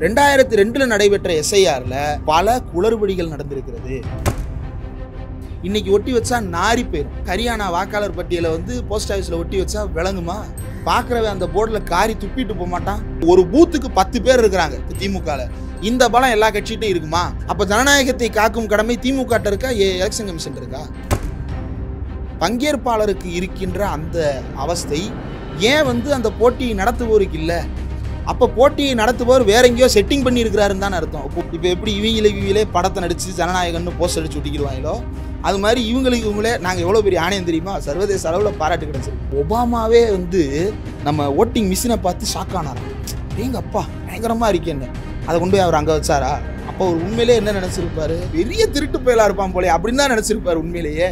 2002 நடைபெற்ற எஸ்ஐஆர்ல பல குளறுபடிகள் நடந்திருக்கிறது. இன்னைக்கு ஒட்டி வச்சா நாரி போயிடும். ஹரியானா வாக்காளர் பட்டியலை போஸ்ட் ஆஃபீஸில் ஒட்டி வச்சா விளங்குமா? பார்க்குறவன் அந்த போர்டில் காரி துப்பிட்டு போக மாட்டான். ஒரு பூத்துக்கு 10 பேர் இருக்கிறாங்க திமுகவில். இந்த பலம் எல்லா கட்சிகிட்டும் இருக்குமா? அப்போ ஜனநாயகத்தை காக்கும் கடமை திமுக இருக்கா, எலெக்ஷன் கமிஷன் இருக்கா? பங்கேற்பாளருக்கு இருக்கின்ற அந்த அவஸ்தை ஏன் அந்த போட்டியை நடத்துவோருக்கு இல்லை? அப்போ போட்டியை நடத்துபவர் வேற எங்கேயோ செட்டிங் பண்ணி இருக்கிறாருன்னு தானே அர்த்தம். இப்போ எப்படி இவங்களே படத்தை நடிச்சு ஜனநாயகம்னு போஸ்ட் அடிச்சு ஒட்டிக்கிடுவாங்களோ, அது மாதிரி இவங்களே நாங்கள் எவ்வளோ பெரிய ஆணையம் தெரியுமா, சர்வதேச அளவில் பாராட்டு கிடைச்சிருக்கு. ஒபாமாவே நம்ம ஓட்டிங் மிஷினை பார்த்து ஷாக் ஆனாராம். எங்க அப்பா பயங்கரமாக இருக்கேன்னு அதை கொண்டு போய் அவர் அங்கே வச்சாரா? அப்போ அவர் உண்மையிலே என்ன நினச்சிருப்பாரு? பெரிய திருட்டு பயலாக இருப்பான் போலே அப்படின்னு தான் நினச்சிருப்பாரு. உண்மையிலேயே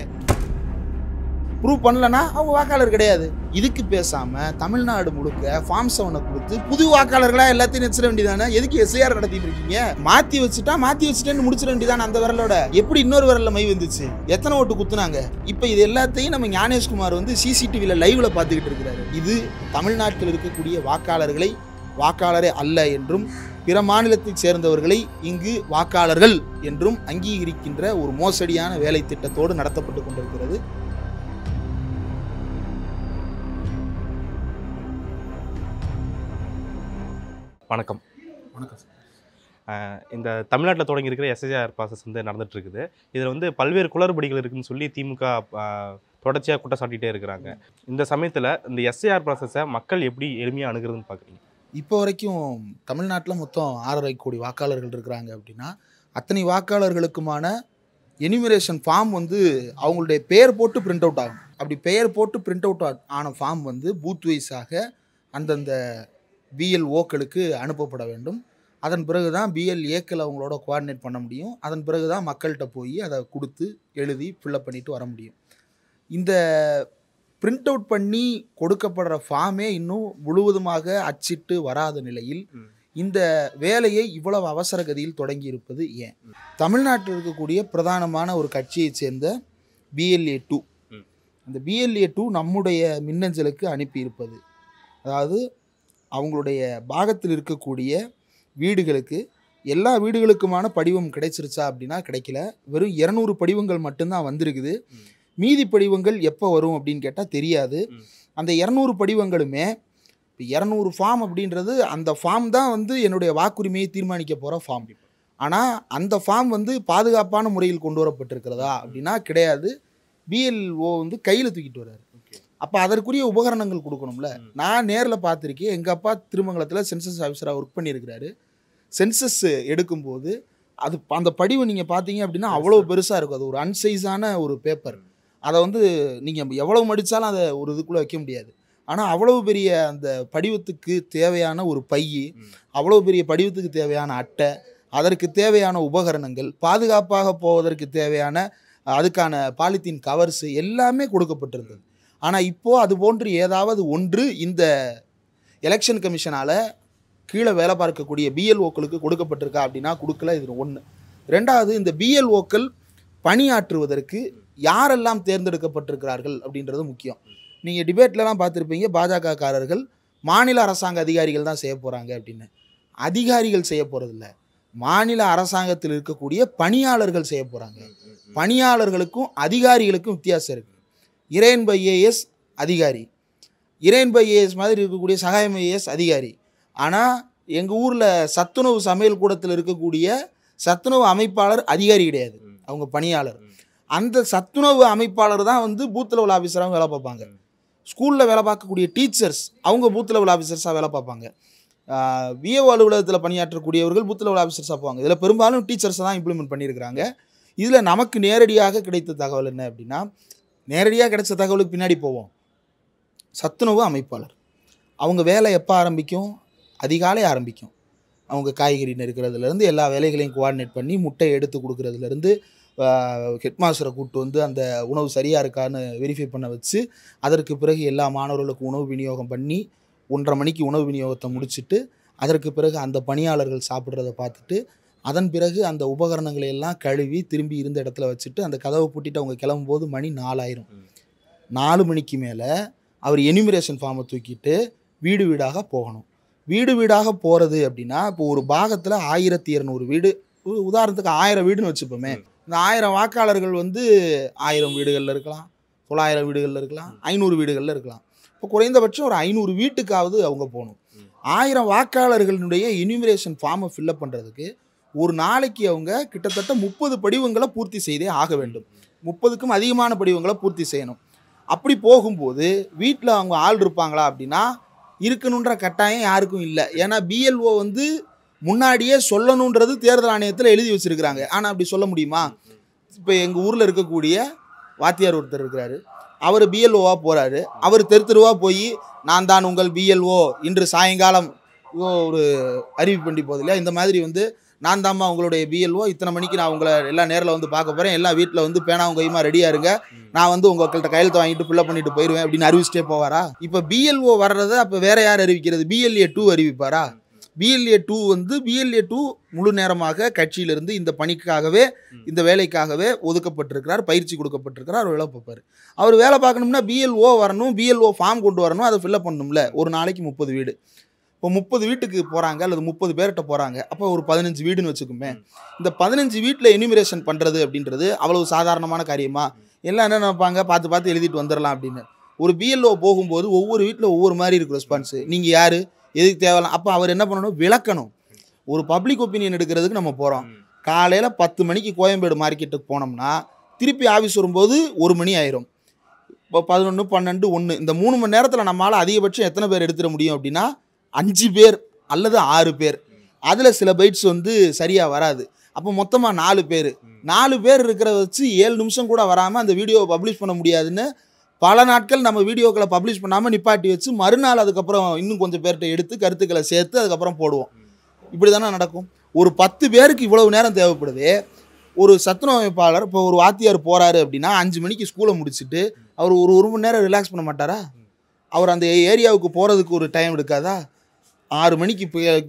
ப்ரூவ் பண்ணலன்னா அவங்க வாக்காளர் கிடையாது. இதுக்கு பேசாம தமிழ்நாடு முழுக்க ஃபார்ம் 7 கொடுத்து புது வாக்காளர்களா எல்லாத்தையும் நிறுத்த வேண்டியதானே? எதுக்கு எஸ்ஐஆர் நடத்திட்டு இருக்கீங்க? மாத்தி வச்சுட்டேன்னு முடிச்சிட வேண்டியதானே? அந்த விரலோட எப்படி இன்னொரு விரல்ல மை வந்துச்சு? எத்தனை ஓட்டு குத்துனாங்க? இப்போ இது எல்லாத்தையும் நம்ம ஞானேஷ்குமார் சிசிடிவில லைவ்ல பார்த்துக்கிட்டு இருக்கிறாரு. இது தமிழ்நாட்டில் இருக்கக்கூடிய வாக்காளர்களை வாக்காளரே அல்ல என்றும் பிற மாநிலத்தைச் சேர்ந்தவர்களை இங்கு வாக்காளர்கள் என்றும் அங்கீகரிக்கின்ற ஒரு மோசடியான வேலை திட்டத்தோடு நடத்தப்பட்டு கொண்டிருக்கிறது. வணக்கம். வணக்கம். இந்த தமிழ்நாட்டில் தொடங்கி இருக்கிற எஸ்ஐஆர் ப்ராசஸ் நடந்துட்டு இருக்குது. இதில் பல்வேறு குளறுபடிகள் இருக்குன்னு சொல்லி திமுக தொடர்ச்சியாக குற்றம் சாட்டிகிட்டே இருக்கிறாங்க. இந்த சமயத்தில் இந்த எஸ்ஐஆர் ப்ராசஸை மக்கள் எப்படி எளிமையாக அணுகிறதுன்னு பார்க்குறீங்க? இப்போ வரைக்கும் தமிழ்நாட்டில் மொத்தம் 6.5 கோடி வாக்காளர்கள் இருக்கிறாங்க அப்படின்னா, அத்தனை வாக்காளர்களுக்குமான எனிமரேஷன் ஃபார்ம் அவங்களுடைய பெயர் போட்டு பிரிண்ட் அவுட் ஆகும். அப்படி பெயர் போட்டு பிரிண்ட் அவுட் ஆன ஃபார்ம் பூத் வைஸாக அந்தந்த பிஎல்ஓக்களுக்கு அனுப்பப்பட வேண்டும். அதன் பிறகு தான் பிஎல்ஏக்கள் அவங்களோட கோஆர்டினேட் பண்ண முடியும். அதன் பிறகு தான் மக்கள்கிட்ட போய் அதை கொடுத்து எழுதி ஃபில்லப் பண்ணிட்டு வர முடியும். இந்த பிரிண்ட் அவுட் பண்ணி கொடுக்கப்படுற ஃபார்மே இன்னும் முழுவதுமாக அச்சிட்டு வராத நிலையில் இந்த வேலையை இவ்வளவு அவசர கதியில் தொடங்கி இருப்பது ஏன்? தமிழ்நாட்டில் இருக்கக்கூடிய பிரதானமான ஒரு கட்சியை சேர்ந்த BLA2, அந்த BLA2 நம்முடைய மின்னஞ்சலுக்கு அனுப்பியிருப்பது, அதாவது அவங்களுடைய பாகத்தில் இருக்கக்கூடிய வீடுகளுக்கு எல்லா வீடுகளுக்குமான படிவம் கிடைச்சிருச்சா அப்படின்னா கிடைக்கல. வெறும் 200 படிவங்கள் மட்டும்தான் வந்திருக்குது. மீதி படிவங்கள் எப்போ வரும் அப்படின்னு கேட்டால் தெரியாது. அந்த 200 படிவங்களுமே இப்போ 200 ஃபார்ம் அப்படின்றது அந்த ஃபார்ம் தான் என்னுடைய வாக்குரிமையை தீர்மானிக்க போகிற ஃபார்ம். ஆனால் அந்த ஃபார்ம் பாதுகாப்பான முறையில் கொண்டு வரப்பட்டிருக்கிறதா அப்படின்னா கிடையாது. BLO கையில் தூக்கிட்டு வர்றாரு. அப்போ அதற்குரிய உபகரணங்கள் கொடுக்கணும்ல. நான் நேரில் பார்த்துருக்கேன். எங்கள் அப்பா திருமங்கலத்தில் சென்சஸ் ஆஃபீஸராக ஒர்க் பண்ணியிருக்கிறாரு. சென்சஸ் எடுக்கும்போது அது அந்த படிவு நீங்கள் பார்த்தீங்க அப்படின்னா அவ்வளோ பெருசாக இருக்கும். அது ஒரு அன்சைஸான ஒரு பேப்பர். அதை நீங்கள் எவ்வளோ மடித்தாலும் அதை ஒரு இதுக்குள்ளே வைக்க முடியாது. ஆனால் அவ்வளோ பெரிய அந்த படிவத்துக்கு தேவையான ஒரு பை, அவ்வளோ பெரிய படிவத்துக்கு தேவையான அட்டை, அதற்கு தேவையான உபகரணங்கள், பாதுகாப்பாக போவதற்கு தேவையான அதுக்கான பாலித்தீன் கவர்ஸு எல்லாமே கொடுக்கப்பட்டிருந்தது. ஆனால் இப்போது அது போன்று ஏதாவது ஒன்று இந்த எலெக்ஷன் கமிஷனால் கீழே வேலை பார்க்கக்கூடிய BLOக்களுக்கு கொடுக்கப்பட்டிருக்கா அப்படின்னா கொடுக்கல. இது ஒன்று. ரெண்டாவது, இந்த BLOக்கள் பணியாற்றுவதற்கு யாரெல்லாம் தேர்ந்தெடுக்கப்பட்டிருக்கிறார்கள் அப்படின்றது முக்கியம். நீங்கள் டிபேட்லலாம் பார்த்துருப்பீங்க, பாஜகக்காரர்கள் மாநில அரசாங்க அதிகாரிகள் தான் செய்ய போகிறாங்க அப்படின்னு. அதிகாரிகள் செய்ய போகிறதில்ல, மாநில அரசாங்கத்தில் இருக்கக்கூடிய பணியாளர்கள் செய்ய போகிறாங்க. பணியாளர்களுக்கும் அதிகாரிகளுக்கும் வித்தியாசம் இருக்குது. இறையன்பு IAS அதிகாரி, இறையன்பு IAS மாதிரி இருக்கக்கூடிய சகாயம் IAS அதிகாரி. ஆனால் எங்கள் ஊரில் சத்துணவு சமையல் கூடத்தில் இருக்கக்கூடிய சத்துணவு அமைப்பாளர் அதிகாரி கிடையாது, அவங்க பணியாளர். அந்த சத்துணவு அமைப்பாளர் தான் பூத் லெவல் ஆஃபீஸராக வேலை பார்ப்பாங்க. ஸ்கூலில் வேலை பார்க்கக்கூடிய டீச்சர்ஸ் அவங்க பூத் லெவல் ஆஃபீஸர்ஸாக வேலை பார்ப்பாங்க. VO அலுவலகத்தில் பணியாற்றக்கூடியவர்கள் பூத் லெவல் ஆஃபீஸர்ஸாக போவாங்க. இதில் பெரும்பாலும் டீச்சர்ஸை தான் இம்ப்ளிமெண்ட் பண்ணியிருக்கிறாங்க. இதில் நமக்கு நேரடியாக கிடைத்த தகவல் என்ன அப்படின்னா, நேரடியாக கிடைச்ச தகவலுக்கு பின்னாடி போவோம். சத்துணவு அமைப்பாளர் அவங்க வேலை எப்போ ஆரம்பிக்கும்? அதிகாலை ஆரம்பிக்கும். அவங்க காய்கறி நறுக்கிறதுலேருந்து எல்லா வேலைகளையும் கோஆர்டினேட் பண்ணி முட்டை எடுத்து கொடுக்குறதுலேருந்து ஹெட்மாஸ்டரை கூப்பிட்டு அந்த உணவு சரியாக இருக்கான்னு வெரிஃபை பண்ண வச்சு அதற்கு பிறகு எல்லா மாணவர்களுக்கும் உணவு விநியோகம் பண்ணி 1:30 மணிக்கு உணவு விநியோகத்தை முடிச்சுட்டு அதற்கு பிறகு அந்த பணியாளர்கள் சாப்பிட்றத பார்த்துட்டு அதன் பிறகு அந்த உபகரணங்களை எல்லாம் கழுவி திரும்பி இருந்த இடத்துல வச்சுட்டு அந்த கதவை பூட்டிட்டு அவங்க கிளம்பும்போது மணி 4 ஆயிரும். 4 மணிக்கு மேலே அவர் எனிமரேஷன் ஃபார்மை தூக்கிட்டு வீடு வீடாக போகணும். வீடு வீடாக போகிறது அப்படின்னா இப்போ ஒரு பாகத்தில் 1200 வீடு, உதாரணத்துக்கு 1000 வீடுன்னு வச்சுப்போமே. இந்த 1000 வாக்காளர்கள் வந்து 1000 வீடுகளில் இருக்கலாம், 900 வீடுகளில் இருக்கலாம், 500 வீடுகளில் இருக்கலாம். இப்போ குறைந்தபட்சம் ஒரு 500 வீட்டுக்காவது அவங்க போகணும். 1000 வாக்காளர்களுடைய எனியூமரேஷன் ஃபார்மை ஃபில்அப் பண்ணுறதுக்கு ஒரு நாளைக்கு அவங்க கிட்டத்தட்ட 30 படிவங்களை பூர்த்தி செய்தே ஆக வேண்டும். 30க்கும் அதிகமான படிவங்களை பூர்த்தி செய்யணும். அப்படி போகும்போது வீட்டில் அவங்க ஆள் இருப்பாங்களா அப்படின்னா இருக்கணுன்ற கட்டாயம் யாருக்கும் இல்லை. ஏன்னா பிஎல்ஓ வந்து முன்னாடியே சொல்லணுன்றது தேர்தல் ஆணையத்தில் எழுதி வச்சுருக்கிறாங்க. ஆனால் அப்படி சொல்ல முடியுமா? இப்போ எங்கள் ஊரில் இருக்கக்கூடிய வாத்தியார் ஒருத்தர் இருக்கிறாரு, அவர் பிஎல்ஓவாக போகிறாரு. அவர் தெருவாக போய் நான் தான் உங்கள் பிஎல்ஓ இன்று சாயங்காலம் ஒரு அறிவிப்பு பண்ணி போகுது இல்லையா, இந்த மாதிரி வந்து நான் தாம்மா உங்களுடைய பிஎல்ஓ, இத்தனை மணிக்கு நான் உங்களை எல்லாம் நேரில் வந்து பார்க்க போகிறேன், எல்லாம் வீட்டில் வந்து பேனாவும் கையுமா ரெடியாக இருங்க, நான் வந்து உங்கள்கிட்ட கையெழுத்து வாங்கிட்டு ஃபில்லப் பண்ணிட்டு போயிடுவேன் அப்படின்னு அறிவிச்சிட்டே போவாரா? இப்போ பிஎல்ஓ வர்றதை அப்போ வேறு யார் அறிவிக்கிறது? பிஎல்ஏ 2 அறிவிப்பாரா? பிஎல்ஏ 2 வந்து பிஎல்ஏ 2 முழு நேரமாக கட்சியிலிருந்து இந்த பணிக்காகவே இந்த வேலைக்காகவே ஒதுக்கப்பட்டிருக்கிறார், பயிற்சி கொடுக்கப்பட்டிருக்கிறார், அவர் வேலை பார்ப்பார். அவர் வேலை பார்க்கணும்னா பிஎல்ஓ வரணும், பிஎல்ஓ ஃபார்ம் கொண்டு வரணும், அதை ஃபில்லப் பண்ணணும்ல. ஒரு நாளைக்கு 30 வீடு. இப்போ 30 வீட்டுக்கு போகிறாங்க அல்லது 30 பேர்கிட்ட போகிறாங்க. அப்போ ஒரு 15 வீடுன்னு வச்சுக்கோமே. இந்த 15 வீட்டில் எனியூமரேஷன் பண்ணுறது அப்படின்றது அவ்வளவு சாதாரணமான காரியமா? எல்லாம் என்ன நினைப்பாங்க, பார்த்து பார்த்து எழுதிட்டு வந்துடலாம் அப்படின்னு. ஒரு பிஎல்ஓ போகும்போது ஒவ்வொரு வீட்டில் ஒவ்வொரு மாதிரி இருக்கும் ரெஸ்பான்ஸு. நீங்கள் யார், எதுக்கு தேவையில்லாம், அப்போ அவர் என்ன பண்ணணும், விளக்கணும். ஒரு பப்ளிக் ஒப்பீனியன் எடுக்கிறதுக்கு நம்ம போகிறோம். காலையில் 10 மணிக்கு கோயம்பேடு மார்க்கெட்டுக்கு போனோம்னா திருப்பி ஆஃபீஸ் வரும்போது 1 மணி ஆயிரும். இப்போ 11, 12, 1 இந்த 3 மணி நேரத்தில் நம்மளால் அதிகபட்சம் எத்தனை பேர் எடுத்துட முடியும் அப்படின்னா 5 பேர் அல்லது 6 பேர். அதில் சில பைட்ஸ் வந்து சரியாக வராது. அப்போ மொத்தமாக 4 பேர். 4 பேர் இருக்கிறத வச்சு 7 நிமிஷம் கூட வராமல் அந்த வீடியோவை பப்ளிஷ் பண்ண முடியாதுன்னு பல நாட்கள் நம்ம வீடியோக்களை பப்ளிஷ் பண்ணாமல் நிப்பாட்டி வச்சு மறுநாள் அதுக்கப்புறம் இன்னும் கொஞ்சம் பேர்கிட்ட எடுத்து கருத்துக்களை சேர்த்து அதுக்கப்புறம் போடுவோம். இப்படி தானே நடக்கும். ஒரு 10 பேருக்கு இவ்வளவு நேரம் தேவைப்படுது. ஒரு சத்துணவு அமைப்பாளர் இப்போ ஒரு வாத்தியார் போகிறாரு அப்படின்னா 5 மணிக்கு ஸ்கூலை முடிச்சுட்டு அவர் ஒரு மணி நேரம் ரிலாக்ஸ் பண்ண மாட்டாரா? அவர் அந்த ஏரியாவுக்கு போகிறதுக்கு ஒரு டைம் எடுக்காதா? 6 மணிக்கு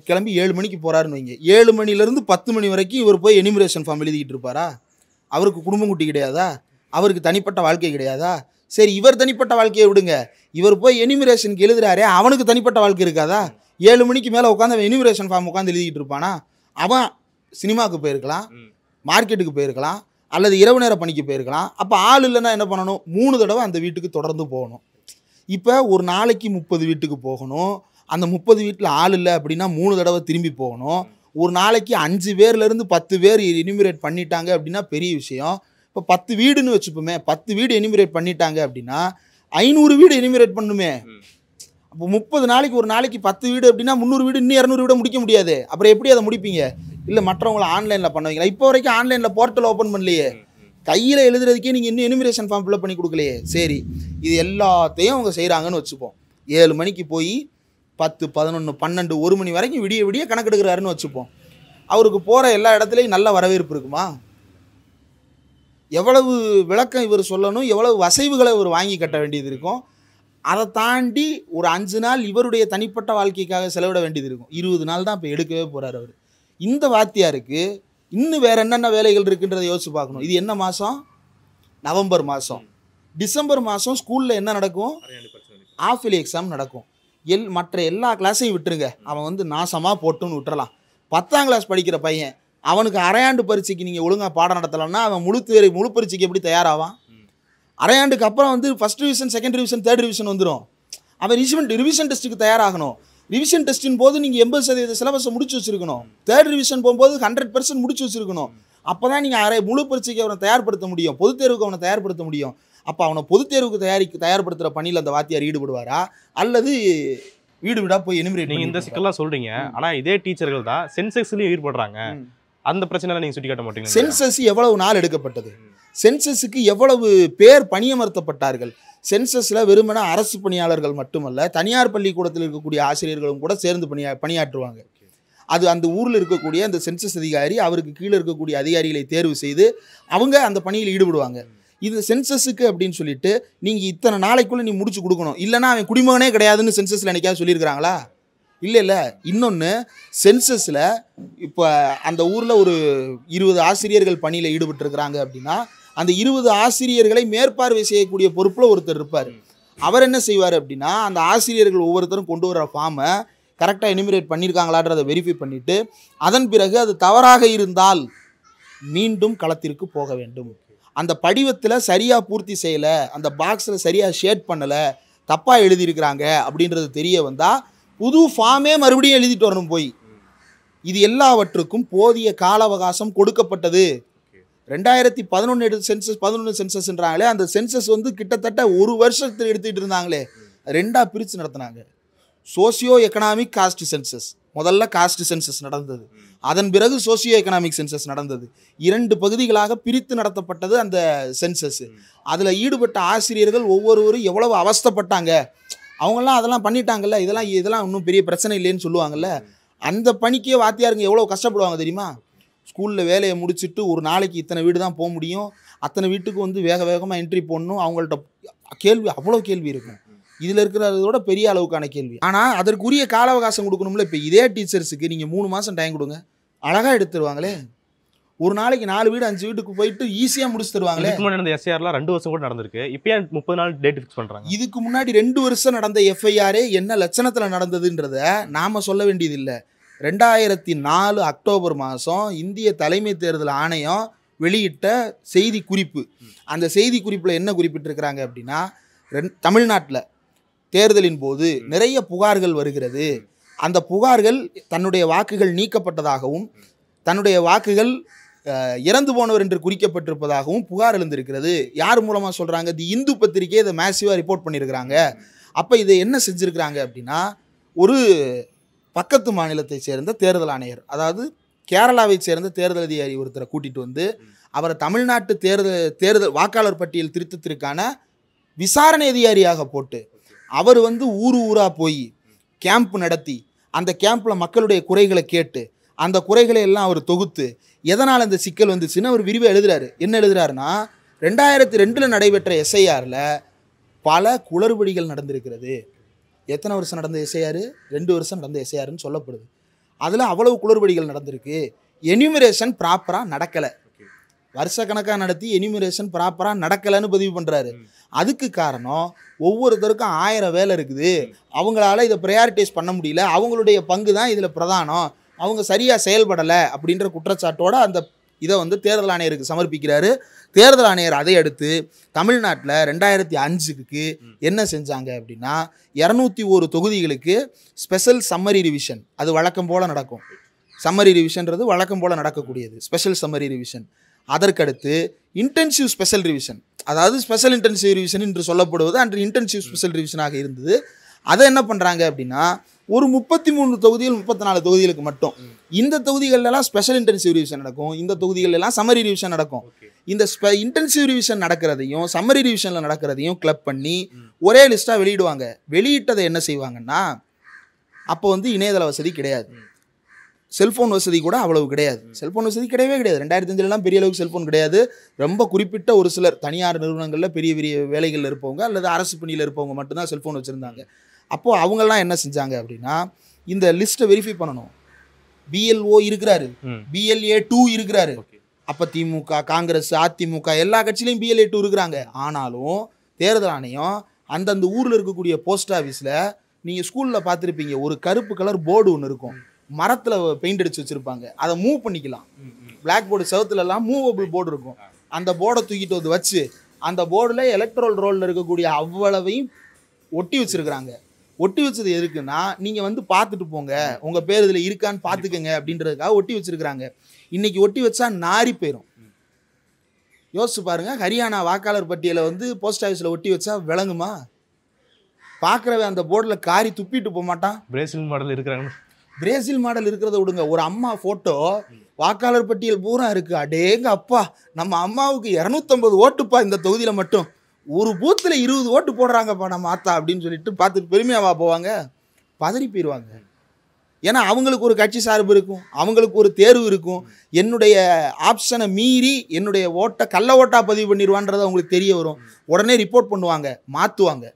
கிளம்பி 7 மணிக்கு போகிறாருன்னு வைங்க. 7 மணிலேருந்து 10 மணி வரைக்கும் இவர் போய் எனியூமரேஷன் ஃபார்ம் எழுதிக்கிட்டு இருப்பாரா? அவருக்கு குடும்பம் குட்டி கிடையாதா? அவருக்கு தனிப்பட்ட வாழ்க்கை கிடையாதா? சரி, இவர் தனிப்பட்ட வாழ்க்கையை விடுங்க, இவர் போய் எனியூமரேஷனுக்கு எழுதுறாரே அவனுக்கு தனிப்பட்ட வாழ்க்கை இருக்காதா? 7 மணிக்கு மேலே உட்காந்து அவன் எனியூமரேஷன் ஃபார்ம் உட்காந்து எழுதிக்கிட்டு இருப்பானா? அவன் சினிமாவுக்கு போயிருக்கலாம், மார்க்கெட்டுக்கு போயிருக்கலாம், அல்லது இரவு நேர பணிக்கு போயிருக்கலாம். அப்போ ஆள் இல்லைன்னா என்ன பண்ணணும்? 3 தடவை அந்த வீட்டுக்கு தொடர்ந்து போகணும். இப்போ ஒரு நாளைக்கு 30 வீட்டுக்கு போகணும். அந்த 30 வீட்டில் ஆள் இல்லை அப்படின்னா 3 தடவை திரும்பி போகணும். ஒரு நாளைக்கு 5 பேர்லேருந்து 10 பேர் எனியூமரேட் பண்ணிட்டாங்க அப்படின்னா பெரிய விஷயம். இப்போ 10 வீடுன்னு வச்சுப்போமே, 10 வீடு எனியூமரேட் பண்ணிட்டாங்க அப்படின்னா 500 வீடு எனியூமரேட் பண்ணுமே. அப்போ 30 நாளைக்கு ஒரு நாளைக்கு 10 வீடு அப்படின்னா 300 வீடு, இன்னும் 200 வீடு முடிக்க முடியாது. அப்புறம் எப்படி அதை முடிப்பீங்க? இல்லை மற்றவங்களை ஆன்லைனில் பண்ணுவீங்களா? இப்போ வரைக்கும் ஆன்லைனில் போர்ட்டல் ஓப்பன் பண்ணலையே, கையில் எழுதுறதுக்கே நீங்கள் இன்னும் எனியூமரேஷன் ஃபார்ம் ஃபில்அப் பண்ணி கொடுக்கலையே. சரி, இது எல்லாத்தையும் அவங்க செய்கிறாங்கன்னு வச்சுப்போம். 7 மணிக்கு போய் 10, 11, 12, 1 மணி வரைக்கும் விடிய விடிய கணக்கெடுக்கிறாருன்னு வச்சுப்போம். அவருக்கு போகிற எல்லா இடத்துலையும் நல்ல வரவேற்பு இருக்குமா? எவ்வளவு விளக்கம் இவர் சொல்லணும், எவ்வளவு வசைவுகளை இவர் வாங்கி கட்ட வேண்டியது இருக்கும். அதை தாண்டி ஒரு 5 நாள் இவருடைய தனிப்பட்ட வாழ்க்கைக்காக செலவிட வேண்டியது இருக்கும். 20 நாள் தான் இப்போ எடுக்கவே போகிறார் அவர். இந்த வாத்தியாருக்கு இன்னும் வேறு என்னென்ன வேலைகள் இருக்குன்றதை யோசிச்சு பார்க்கணும். இது என்ன மாதம்? நவம்பர் மாதம். டிசம்பர் மாதம் ஸ்கூலில் என்ன நடக்கும்? ஆஃப் இயர்லி எக்ஸாம் நடக்கும். மற்ற எல்லா கிளாஸையும் விட்டுருங்க, அவன் வந்து நாசமாக போட்டுன்னு விட்டுறலாம். 10ஆம் கிளாஸ் படிக்கிற பையன், அவனுக்கு அரையாண்டு பரீட்சைக்கு நீங்கள் ஒழுங்காக பாடம் நடத்தலைன்னா அவன் முழு பரீட்சைக்கு எப்படி தயாராவான்? அரையாண்டுக்கு அப்புறம் வந்து first revision, second revision, third revision வந்துடும். அவன் ரிவிஷன் டெஸ்ட்டுக்கு தயாராகணும். ரிவிஷன் டெஸ்ட்டின் போது நீங்கள் 80% சிலபஸை முடிச்சு வச்சுருக்கணும். தேர்ட் ரிவிஷன் போகும்போது 100% முடிச்சு வச்சுருக்கணும். அப்போ தான் நீங்கள் முழு பரீட்சைக்கு அவனை தயார்படுத்த முடியும், பொதுத் தேர்வுக்கு அவனை தயார்படுத்த முடியும். அப்போ அவனை பொதுத் தேர்வுக்கு தயார்படுத்துகிற பணியில் அந்த வாத்தியார் ஈடுபடுவாரா, அல்லது வீடு வீடாக போய் எனிமிரேட்? நீங்கள் இந்த சிக்கல்லாம் சொல்கிறீங்க, ஆனால் இதே டீச்சர்கள் தான் சென்சஸ்லையும் ஈடுபடுறாங்க. அந்த பிரச்சனைலாம் நீங்கள் சுட்டி காட்ட மாட்டீங்க. சென்சஸ் எவ்வளவு நாள் எடுக்கப்பட்டது? சென்சஸுக்கு எவ்வளவு பேர் பணியமர்த்தப்பட்டார்கள்? சென்சஸில் வெறுமன அரசு பணியாளர்கள் மட்டுமல்ல, தனியார் பள்ளிக்கூடத்தில் இருக்கக்கூடிய ஆசிரியர்களும் கூட சேர்ந்து பணியாற்றுவாங்க. அது அந்த ஊரில் இருக்கக்கூடிய அந்த சென்சஸ் அதிகாரி அவருக்கு கீழே இருக்கக்கூடிய அதிகாரிகளை தேர்வு செய்து அவங்க அந்த பணியில் ஈடுபடுவாங்க. இது சென்சஸுக்கு அப்படின்னு சொல்லிட்டு நீங்கள் இத்தனை நாளைக்குள்ளே நீ முடிச்சு கொடுக்கணும், இல்லைனா அவன் குடிமகனே கிடையாதுன்னு சென்சஸில் என்னைக்காவது சொல்லியிருக்கிறாங்களா? இல்லை. இன்னொன்று, சென்சஸில் இப்போ அந்த ஊரில் ஒரு 20 ஆசிரியர்கள் பணியில் ஈடுபட்டிருக்கிறாங்க அப்படின்னா அந்த 20 ஆசிரியர்களை மேற்பார்வை செய்யக்கூடிய பொறுப்பில் ஒருத்தர் இருப்பார். அவர் என்ன செய்வார் அப்படின்னா அந்த ஆசிரியர்கள் ஒவ்வொருத்தரும் கொண்டு வர ஃபார்மை கரெக்டாக எனிமிரேட் பண்ணியிருக்காங்களான்றதை வெரிஃபை பண்ணிவிட்டு அதன் பிறகு அது தவறாக இருந்தால் மீண்டும் களத்திற்கு போக வேண்டும். அந்த படிவத்தில் சரியாக பூர்த்தி செய்யலை, அந்த பாக்ஸில் சரியாக ஷேட் பண்ணலை, தப்பாக எழுதியிருக்கிறாங்க அப்படின்றது தெரிய வந்தால் புது ஃபார்மே மறுபடியும் எழுதிட்டு வரணும் போய். இது எல்லாவற்றுக்கும் போதிய கால அவகாசம் கொடுக்கப்பட்டது. 2011 சென்சஸ் 11 சென்சஸ்ன்றாங்களே, அந்த சென்சஸ் வந்து கிட்டத்தட்ட ஒரு வருஷத்தில் எடுத்துகிட்டு இருந்தாங்களே, 2ஆக பிரித்து நடத்தினாங்க. சோசியோ எக்கனாமிக் காஸ்ட் சென்சஸ், முதல்ல காஸ்ட் சென்சஸ் நடந்தது, அதன் பிறகு சோசியோ எக்கனாமிக் சென்சஸ் நடந்தது. 2 பகுதிகளாக பிரித்து நடத்தப்பட்டது அந்த சென்சஸ். அதில் ஈடுபட்ட ஆசிரியர்கள் ஒவ்வொருவரும் எவ்வளவு அவஸ்தைப்பட்டாங்க. அவங்கெல்லாம் அதெல்லாம் பண்ணிட்டாங்கல்ல, இதெல்லாம் இன்னும் பெரிய பிரச்சனை இல்லைன்னு சொல்லுவாங்கல்ல. அந்த பணிக்கே வாத்தியாருங்க எவ்வளோ கஷ்டப்படுவாங்க தெரியுமா? ஸ்கூலில் வேலையை முடிச்சுட்டு ஒரு நாளைக்கு இத்தனை வீடு தான் போக முடியும், அத்தனை வீட்டுக்கு வந்து வேக வேகமாக என்ட்ரி போடணும். அவங்கள்ட்ட கேள்வி அவ்வளோ கேள்வி இருக்கும், இதில் இருக்கிறதோட பெரிய அளவுக்கான கேள்வி. ஆனால் அதற்குரிய கால அவகாசம் கொடுக்கணும்ல. இப்போ இதே டீச்சர்ஸுக்கு நீங்கள் 3 மாதம் டைம் கொடுங்க, அழகாக எடுத்துருவாங்களே. ஒரு நாளைக்கு 4 வீடு 5 வீட்டுக்கு போயிட்டு ஈஸியாக முடிச்சு தருவாங்களே. இதுக்கு முன்னாடி நடந்த எஸ்ஐஆர்லாம் 2 வருஷம் கூட நடந்திருக்கு. இப்போ 30 நாள் டேட் ஃபிக்ஸ் பண்ணுறாங்க. இதுக்கு முன்னாடி 2 வருஷம் நடந்த எஃப்ஐஆரே என்ன லட்சணத்தில் நடந்ததுன்றத நாம் சொல்ல வேண்டியதில்லை. 2004 அக்டோபர் மாதம் இந்திய தலைமை தேர்தல் ஆணையம் வெளியிட்ட செய்தி குறிப்பு. அந்த செய்தி குறிப்பில் என்ன குறிப்பிட்டிருக்கிறாங்க அப்படின்னா, தமிழ்நாட்டில் தேர்தலின் போது நிறைய புகார்கள் வருகிறது, அந்த புகார்கள் தன்னுடைய வாக்குகள் நீக்கப்பட்டதாகவும் தன்னுடைய வாக்குகள் இறந்து போனவர் என்று குறிக்கப்பட்டிருப்பதாகவும் புகார் எழுந்திருக்கிறது. யார் மூலமாக சொல்கிறாங்க? தி இந்து பத்திரிகை இதை மேசிவாக ரிப்போர்ட் பண்ணியிருக்கிறாங்க. அப்போ இதை என்ன செஞ்சுருக்கிறாங்க அப்படின்னா, ஒரு பக்கத்து மாநிலத்தை சேர்ந்த தேர்தல் ஆணையர், அதாவது கேரளாவை சேர்ந்த தேர்தல் அதிகாரி ஒருத்தரை கூட்டிகிட்டு வந்து அவரை தமிழ்நாட்டு தேர்தல் வாக்காளர் பட்டியல் திருத்தத்திற்கான விசாரணை அதிகாரியாக போட்டு அவர் வந்து ஊராக போய் கேம்ப் நடத்தி அந்த கேம்பில் மக்களுடைய குறைகளை கேட்டு அந்த குறைகளை எல்லாம் அவர் தொகுத்து எதனால் இந்த சிக்கல் வந்துச்சுன்னு அவர் விரிவாக எழுதுறாரு. என்ன எழுதுறாருன்னா, 2002 நடைபெற்ற எஸ்ஐஆரில் பல குளறுபடிகள் நடந்திருக்கிறது. எத்தனை வருஷம் நடந்த எஸ்ஐஆர்? 2 வருஷம் நடந்த எஸ்ஐஆர்னு சொல்லப்படுது. அதில் அவ்வளவு குளறுபடிகள் நடந்திருக்கு. எனியூமரேஷன் ப்ராப்பராக நடக்கலை, வருஷக்கணக்காக நடத்தி எனியூமரேஷன் ப்ராப்பராக நடக்கலைன்னு பதிவு பண்ணுறாரு. அதுக்கு காரணம் ஒவ்வொருத்தருக்கும் 1000 வேலை இருக்குது, அவங்களால இதை ப்ரையாரிட்டைஸ் பண்ண முடியல, அவங்களுடைய பங்கு தான் இதில் பிரதானம், அவங்க சரியாக செயல்படலை அப்படின்ற குற்றச்சாட்டோடு அந்த இதை வந்து தேர்தல் ஆணையருக்கு சமர்ப்பிக்கிறாரு. தேர்தல் ஆணையர் அதை அடுத்து தமிழ்நாட்டில் 2005க்கு என்ன செஞ்சாங்க அப்படின்னா, 201 தொகுதிகளுக்கு ஸ்பெஷல் சம்மரி ரிவிஷன், அது வழக்கம் போல் நடக்கும். சம்மரி ரிவிஷன்றது வழக்கம் போல் நடக்கக்கூடியது, ஸ்பெஷல் சம்மரி ரிவிஷன். அதற்கடுத்து இன்டென்சிவ் ஸ்பெஷல் ரிவிஷன், அதாவது ஸ்பெஷல் இன்டென்சிவ் ரிவிஷன் என்று சொல்லப்படுவது அன்று இன்டென்சிவ் ஸ்பெஷல் ரிவிஷனாக இருந்தது. அதை என்ன பண்ணுறாங்க அப்படின்னா, ஒரு 33 தொகுதிகள் 34 தொகுதிகளுக்கு மட்டும் இந்த தொகுதிகளெல்லாம் ஸ்பெஷல் இன்டென்சிவ் ரிவிஷன் நடக்கும், இந்த தொகுதிகளெல்லாம் சம்மரி ரிவிஷன் நடக்கும். இந்த இன்டென்சிவ் ரிவிஷன் நடக்கிறதையும் சம்மரி ரிவிஷனில் நடக்கிறதையும் கிளப் பண்ணி ஒரே லிஸ்ட்டாக வெளியிடுவாங்க. வெளியிட்டதை என்ன செய்வாங்கன்னா, அப்போ வந்து இணையதள வசதி கிடையாது, செல்ஃபோன் வசதி கூட அவ்வளவு கிடையாது. செல்ஃபோன் வசதி கிடையவே கிடையாது. 2005 பெரிய அளவுக்கு செல்ஃபோன் கிடையாது. ரொம்ப குறிப்பிட்ட ஒரு சிலர் தனியார் நிறுவனங்களில் பெரிய பெரிய வேலைகளில் இருப்பவங்க அல்லது அரசு பணியில் இருப்பவங்க மட்டும்தான் செல்ஃபோன் வச்சுருந்தாங்க. அப்போது அவங்கெல்லாம் என்ன செஞ்சாங்க அப்படின்னா, இந்த லிஸ்ட்டை வெரிஃபை பண்ணணும். BLO இருக்கிறாரு, BLA 2 இருக்கிறாரு. அப்போ திமுக, காங்கிரஸ், அதிமுக எல்லா கட்சியிலையும் BLA 2 இருக்கிறாங்க. ஆனாலும் தேர்தல் ஆணையம் அந்தந்த ஊரில் இருக்கக்கூடிய போஸ்ட் ஆஃபீஸில் நீங்கள் ஸ்கூலில் பார்த்துருப்பீங்க, ஒரு கருப்பு கலர் போர்டு ஒன்று இருக்கும், மரத்தில் பெயிண்ட் அடித்து வச்சுருப்பாங்க, அதை மூவ் பண்ணிக்கலாம். பிளாக் போர்டு செவத்துலலாம் மூவபிள் போர்டு இருக்கும். அந்த போர்டை தூக்கிட்டு வந்து வச்சு அந்த போர்டில் எலக்ட்ரல் ரோலில் இருக்கக்கூடிய அவ்வளவையும் ஒட்டி வச்சுருக்குறாங்க. ஒட்டி வச்சது எதுக்குன்னா, நீங்கள் வந்து பார்த்துட்டு போங்க, உங்கள் பேர் இதில் இருக்கான்னு பார்த்துக்கங்க அப்படின்றதுக்காக ஒட்டி வச்சுருக்குறாங்க. இன்றைக்கி ஒட்டி வச்சா நாரி போயிடும். யோசிச்சு பாருங்கள், ஹரியானா வாக்காளர் பட்டியலை வந்து போஸ்ட் ஆஃபீஸில் ஒட்டி வச்சா விளங்குமா? பார்க்குறவன் அந்த போர்டில் காரி துப்பிட்டு போக மாட்டான். பிரேசில் மாடல் இருக்கிறாங்க. பிரேசில் மாடல் இருக்கிறத விடுங்க, ஒரு அம்மா ஃபோட்டோ வாக்காளர் பட்டியல் பூரா இருக்குது. அடேங்க அப்பா, நம்ம அம்மாவுக்கு 250 ஓட்டுப்பா இந்த தொகுதியில் மட்டும், ஒரு பூத்தில் 20 ஓட்டு போடுறாங்கப்பா நம்ம ஆத்தா அப்படின்னு சொல்லிட்டு பார்த்துட்டு பெருமையாவா போவாங்க? பதறி போயிடுவாங்க. ஏன்னா அவங்களுக்கு ஒரு கட்சி சார்பு இருக்கும், அவங்களுக்கு ஒரு தேர்வு இருக்கும். என்னுடைய ஆப்ஷனை மீறி என்னுடைய ஓட்டை கள்ள ஓட்டாக பதிவு பண்ணிடுவான்றது அவங்களுக்கு தெரிய வரும். உடனே ரிப்போர்ட் பண்ணுவாங்க, மாற்றுவாங்க.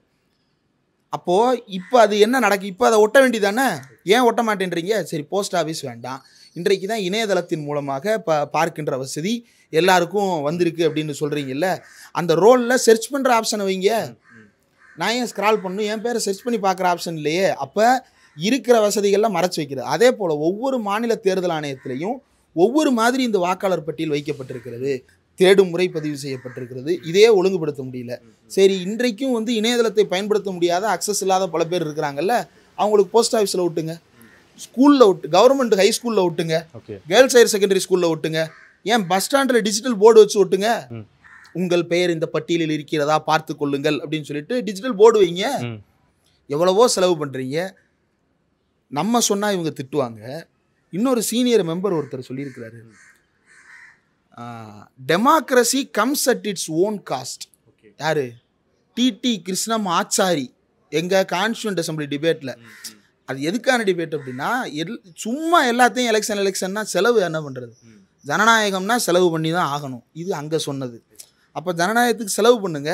அப்போது இப்போ அது என்ன நடக்கும்? இப்போ அதை ஒட்ட வேண்டியதானே? ஏன் ஒட்ட மாட்டேன்றீங்க? சரி, போஸ்ட் ஆஃபீஸ் வேண்டாம், இன்றைக்கு தான் இணையதளத்தின் மூலமாக பார்க்கின்ற வசதி எல்லாருக்கும் வந்திருக்கு அப்படின்னு சொல்கிறீங்கல்ல, அந்த ரோலில் சர்ச் பண்ணுற ஆப்ஷனை வைங்க. நான் ஏன் ஸ்க்ரால் பண்ணணும்? என் பேரை சர்ச் பண்ணி பார்க்குற ஆப்ஷன் இல்லையே. அப்போ இருக்கிற வசதிகள்லாம் மறைச்சு வைக்கிறது. அதே போல் ஒவ்வொரு மாநில தேர்தல் ஆணையத்திலையும் ஒவ்வொரு மாதிரி இந்த வாக்காளர் பட்டியல் வைக்கப்பட்டிருக்கிறது, தேடும் முறை பதிவு செய்யப்பட்டிருக்கிறது. இதே ஒழுங்குபடுத்த முடியல. சரி, இன்றைக்கும் வந்து இணையதளத்தை பயன்படுத்த முடியாத அக்சஸ் இல்லாத பல பேர் இருக்கிறாங்கல்ல, அவங்களுக்கு போஸ்ட் ஆஃபீஸில் விட்டுங்க, ஸ்கூலில் விட்டு, கவர்மெண்ட் ஹை ஸ்கூலில் விட்டுங்க, கேர்ள்ஸ் ஹையர் செகண்டரி ஸ்கூலில் விட்டுங்க, ஏன் பஸ் ஸ்டாண்டில் டிஜிட்டல் போர்டு வச்சு விட்டுங்க, உங்கள் பெயர் இந்த பட்டியலில் இருக்கிறதா பார்த்து கொள்ளுங்கள் அப்படின்னு சொல்லிட்டு டிஜிட்டல் போர்டு வைங்க. எவ்வளவோ செலவு பண்ணுறீங்க. நம்ம சொன்னால் இவங்க திட்டுவாங்க. இன்னொரு சீனியர் மெம்பர் ஒருத்தர் சொல்லியிருக்கிறாரு, democracy comes at its own cost. யாரு? டிடி கிருஷ்ணம் ஆச்சாரி எங்கள் கான்ஸ்டியூண்ட் அசம்பிளி டிபேட்டில். அது எதுக்கான டிபேட் அப்படின்னா, சும்மா எல்லாத்தையும் எலெக்ஷன்னா செலவு என்ன பண்ணுறது, ஜனநாயகம்னா செலவு பண்ணி தான் ஆகணும். இது அங்கே சொன்னது. அப்போ ஜனநாயகத்துக்கு செலவு பண்ணுங்க.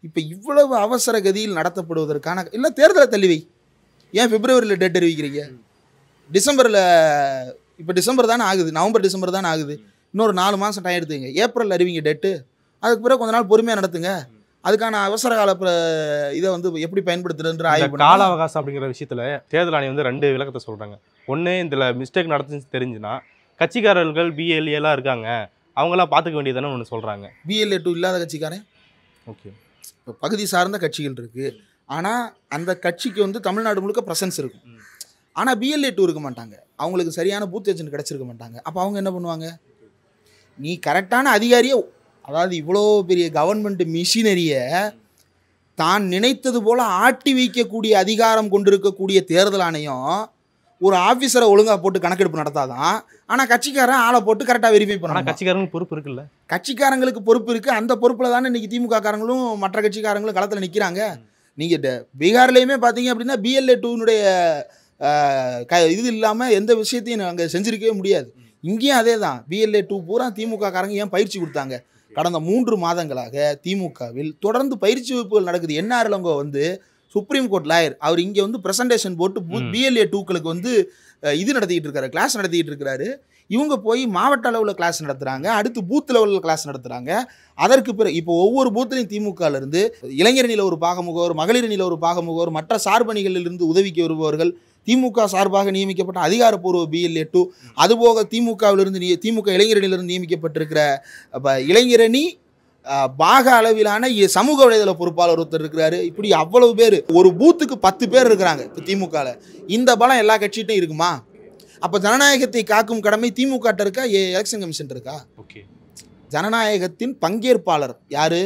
இப்போ இவ்வளவு அவசர கதியில் நடத்தப்படுவதற்கான இல்லை, தேர்தலை தள்ளிவை. ஏன் பிப்ரவரியில் டேட் அறிவிக்கிறீங்க? டிசம்பரில், இப்போ டிசம்பர் தானே ஆகுது, நவம்பர் டிசம்பர் தானே ஆகுது, இன்னொரு 4 மாதம் டைம் எடுத்துங்க. ஏப்ரல் அறிவிங்க டேட்டு, அதுக்கு பிறகு கொஞ்ச நாள் பொறுமையாக நடத்துங்க. அதுக்கான அவசர கால இதை வந்து எப்படி பயன்படுத்துறதுன்ற ஆய்வு. கால அவகாசம் அப்படிங்கிற விஷயத்தில் தேர்தல் ஆணையம் வந்து 2 விளக்கத்தை சொல்கிறாங்க. ஒன்று, இதில் மிஸ்டேக் நடந்துன்னு தெரிஞ்சுன்னா கட்சிக்காரர்கள் பிஎல்ஏலாம் இருக்காங்க, அவங்களாம் பார்த்துக்க வேண்டியதுன்னு ஒன்று சொல்கிறாங்க. BLA 2 இல்லாத கட்சிக்காரன், ஓகே, இப்போ பகுதி சார்ந்த கட்சிகள் இருக்குது. ஆனால் அந்த கட்சிக்கு வந்து தமிழ்நாடு முழுக்க ப்ரெசன்ஸ் இருக்கும். ஆனால் BLA 2 இருக்க மாட்டாங்க, அவங்களுக்கு சரியான பூத் ஏஜென்ட் கிடச்சிருக்க மாட்டாங்க. அப்போ அவங்க என்ன பண்ணுவாங்க? நீ கரெக்டான அதிகாரியை, அதாவது இவ்வளோ பெரிய கவர்மெண்ட் மிஷினரியை தான் நினைத்தது போல் ஆட்டி வைக்கக்கூடிய அதிகாரம் கொண்டிருக்கக்கூடிய தேர்தல் ஆணையம் ஒரு ஆஃபீஸரை ஒழுங்காக போட்டு கணக்கெடுப்பு நடத்தாதான். ஆனால் கட்சிக்காரன் ஆளை போட்டு கரெக்டாக வெரிஃபை பண்ணணும். கட்சிக்காரங்களுக்கு பொறுப்பு இருக்குல்ல, கட்சிக்காரங்களுக்கு பொறுப்பு இருக்குது. அந்த பொறுப்பில் தானே இன்றைக்கி திமுக காரங்களும் மற்ற கட்சிக்காரங்களும் களத்தில் நிற்கிறாங்க. நீங்கள் பீகார்லேயுமே பார்த்தீங்க அப்படின்னா BLA 2னுடைய இது இல்லாமல் எந்த விஷயத்தையும் அங்கே செஞ்சுருக்கவே முடியாது. இங்கேயும் அதே தான். BLA 2 பூரா திமுக காரங்க ஏன் பயிற்சி கொடுத்தாங்க? கடந்த 3 மாதங்களாக திமுகவில் தொடர்ந்து பயிற்சி வகுப்புகள் நடக்குது. NR இளங்கோ வந்து சுப்ரீம் கோர்ட் லாயர், அவர் இங்கே வந்து ப்ரெசன்டேஷன் போட்டு BLA 2க்களுக்கு வந்து இது நடத்திக்கிட்டு இருக்காரு, கிளாஸ் நடத்திக்கிட்டு இருக்கிறாரு. இவங்க போய் மாவட்ட அளவில் கிளாஸ் நடத்துகிறாங்க, அடுத்து பூத் லெவலில் கிளாஸ் நடத்துகிறாங்க. அதற்கு பிறகு இப்போ ஒவ்வொரு பூத்துலையும் திமுகலேருந்து இளைஞரணியில் ஒரு பாகமுகவர், மகளிரணியில் ஒரு பாகமுகவர், மற்ற சார்பணிகளிலிருந்து உதவிக்கு வருபவர்கள், திமுக சார்பாக நியமிக்கப்பட்ட அதிகாரப்பூர்வ BLA 2, அதுபோக திமுகவிலிருந்து திமுக இளைஞரணியிலிருந்து நியமிக்கப்பட்டிருக்கிற இளைஞரணி பாக அளவிலான சமூக வலைதள பொறுப்பாளர் ஒருத்தர் இருக்கிறாரு. இப்படி அவ்வளவு பேர், ஒரு பூத்துக்கு 10 பேர் இருக்கிறாங்க திமுகவில். இந்த பலம் எல்லா கட்சிகிட்டையும் இருக்குமா? அப்போ ஜனநாயகத்தை காக்கும் கடமை திமுக இருக்கா, எலெக்ஷன் கமிஷன் இருக்கா? ஓகே, ஜனநாயகத்தின் பங்கேற்பாளர் யாரு?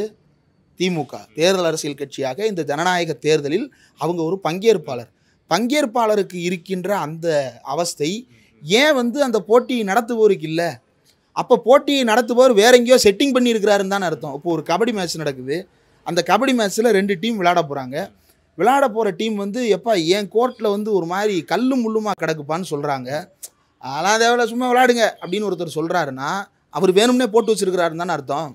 திமுக தேர்தல் அரசியல் கட்சியாக இந்த ஜனநாயக தேர்தலில் அவங்க ஒரு பங்கேற்பாளர். பங்கேற்பாளருக்கு இருக்கின்ற அந்த அவஸ்தை ஏன் வந்து அந்த போட்டியை நடத்துவோருக்கு இல்லை? அப்போ போட்டியை நடத்துபவர் வேற எங்கேயோ செட்டிங் பண்ணியிருக்கிறாருன்னு தானே அர்த்தம். இப்போ ஒரு கபடி மேட்ச் நடக்குது, அந்த கபடி மேட்ச்சில் 2 டீம் விளையாட போகிறாங்க. விளையாட போகிற டீம் வந்து எப்பா என் கோர்ட்டில் வந்து ஒரு மாதிரி கல்லும் முள்ளுமா கிடக்குப்பான்னு சொல்கிறாங்க. அதெல்லாம் தேவையில்ல, சும்மா விளையாடுங்க அப்படின்னு ஒருத்தர் சொல்கிறாருன்னா அவர் வேணும்னே போட்டு வச்சுருக்கிறாருன்னு தானே அர்த்தம்.